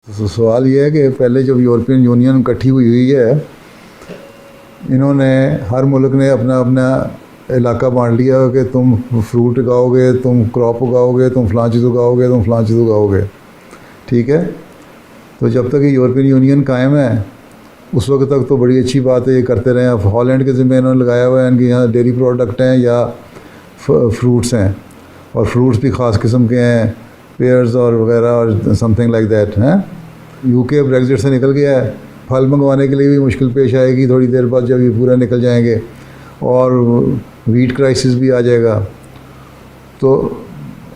تو سوال یہ ہے کہ پہلے جب یورپین یونین اکٹھی ہوئی ہے، انہوں نے ہر ملک نے اپنا اپنا علاقہ بانٹ لیا کہ تم فروٹ اگاؤ گے، تم کراپ اگاؤ گے، تم فلاں چیز اگاؤ گے، تم فلاں چیز اگاؤ گے، ٹھیک ہے۔ تو جب تک یہ یورپین یونین قائم ہے اس وقت تک تو بڑی اچھی بات ہے، یہ کرتے رہے ہیں۔ اب ہالینڈ کے ذمہ انہوں نے لگایا ہوا ہے، ان کے یہاں ڈیری پروڈکٹ ہیں یا فروٹس ہیں، اور فروٹس بھی خاص قسم کے ہیں، پیئرز اور وغیرہ اور سم تھنگ لائک دیٹ ہیں۔ یو کے بریگزٹ سے نکل گیا ہے، پھل منگوانے کے لیے بھی مشکل پیش آئے گی تھوڑی دیر بعد جب یہ پورا نکل جائیں گے، اور ویٹ کرائسس بھی آ جائے گا، تو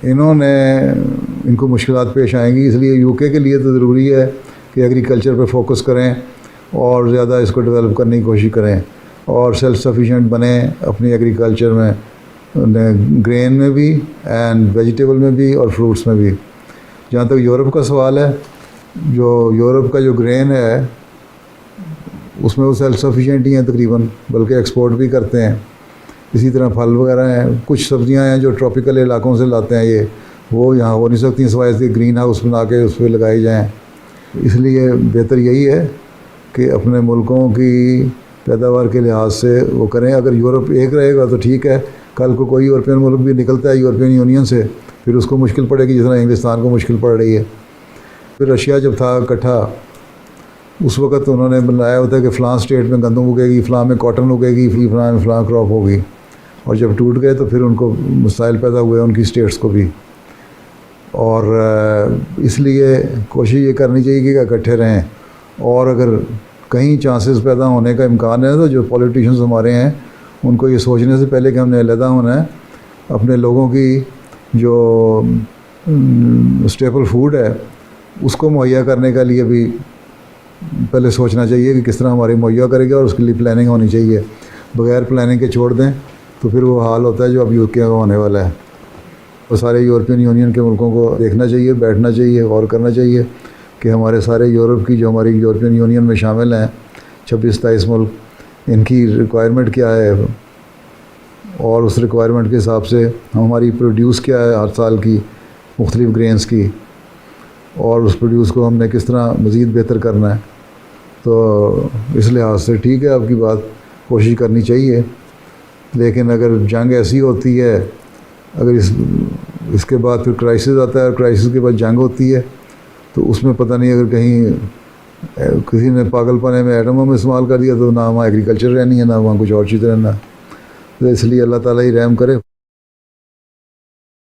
ان کو مشکلات پیش آئیں گی۔ اس لیے یو کے لیے تو ضروری ہے کہ ایگریکلچر پہ فوکس کریں اور زیادہ اس کو ڈیولپ کرنے کی کوشش کریں، اور سیلف سفیشینٹ بنیں اپنی ایگریکلچر میں، گرین میں بھی اینڈ ویجیٹیبل میں بھی اور فروٹس میں بھی۔ جہاں تک یورپ کا سوال ہے، جو یورپ کا جو گرین ہے اس میں وہ سیلف سفیشینٹ ہی ہیں تقریباً، بلکہ ایکسپورٹ بھی کرتے ہیں۔ اسی طرح پھل وغیرہ ہیں، کچھ سبزیاں ہیں جو ٹراپیکل علاقوں سے لاتے ہیں، وہ یہاں ہو نہیں سکتی سوائے اس کے گرین ہاؤس بنا کے اس پہ لگائی جائیں۔ اس لیے بہتر یہی ہے کہ اپنے ملکوں کی پیداوار کے لحاظ سے وہ کریں۔ اگر یورپ ایک رہے گا تو ٹھیک ہے، کل کو کوئی یورپین ملک بھی نکلتا ہے یورپین یونین سے، پھر اس کو مشکل پڑے گی جس طرح انگلستان کو مشکل پڑ رہی ہے۔ پھر رشیا جب تھا اکٹھا، اس وقت انہوں نے بنایا ہوتا ہے کہ فلاں اسٹیٹ میں گندم اگے گی، فلاں میں کاٹن اگے گی، فلاں میں فلاں کراپ ہوگی، اور جب ٹوٹ گئے تو پھر ان کو مسائل پیدا ہوئے ان کی اسٹیٹس کو بھی۔ اور اس لیے کوشش یہ کرنی چاہیے کہ اکٹھے رہیں، اور اگر کہیں چانسز پیدا ہونے کا امکان ہے تو جو پولیٹیشنز ہمارے ہیں ان کو یہ سوچنے سے پہلے کہ ہم نے علیحدہ ہونا ہے، اپنے لوگوں کی جو اسٹیپل فوڈ ہے اس کو مہیا کرنے کے لیے بھی پہلے سوچنا چاہیے کہ کس طرح ہماری مہیا کرے گا، اور اس کے لیے پلاننگ ہونی چاہیے۔ بغیر پلاننگ کے چھوڑ دیں تو پھر وہ حال ہوتا ہے جو اب یو کے کا ہونے والا ہے۔ وہ سارے یورپین یونین کے ملکوں کو دیکھنا چاہیے، بیٹھنا چاہیے، غور کرنا چاہیے کہ ہمارے سارے یورپ کی جو ہماری یورپین یونین میں شامل ہیں 26-27 ملک، ان کی ریکوائرمنٹ کیا ہے، اور اس ریکوائرمنٹ کے حساب سے ہماری پروڈیوس کیا ہے ہر سال کی مختلف گرینز کی، اور اس پروڈیوس کو ہم نے کس طرح مزید بہتر کرنا ہے۔ تو اس لحاظ سے ٹھیک ہے آپ کی بات، کوشش کرنی چاہیے۔ لیکن اگر جنگ ایسی ہوتی ہے، اگر اس کے بعد پھر کرائسس آتا ہے، اور کرائسس کے بعد جنگ ہوتی ہے، تو اس میں پتہ نہیں اگر کہیں کسی نے پاگل پانے میں ایٹم بم استعمال کر دیا تو نہ وہاں ایگریکلچر رہنی ہے، نہ وہاں کچھ اور چیز رہنا ہے۔ تو اس لیے اللہ تعالیٰ ہی رحم کرے۔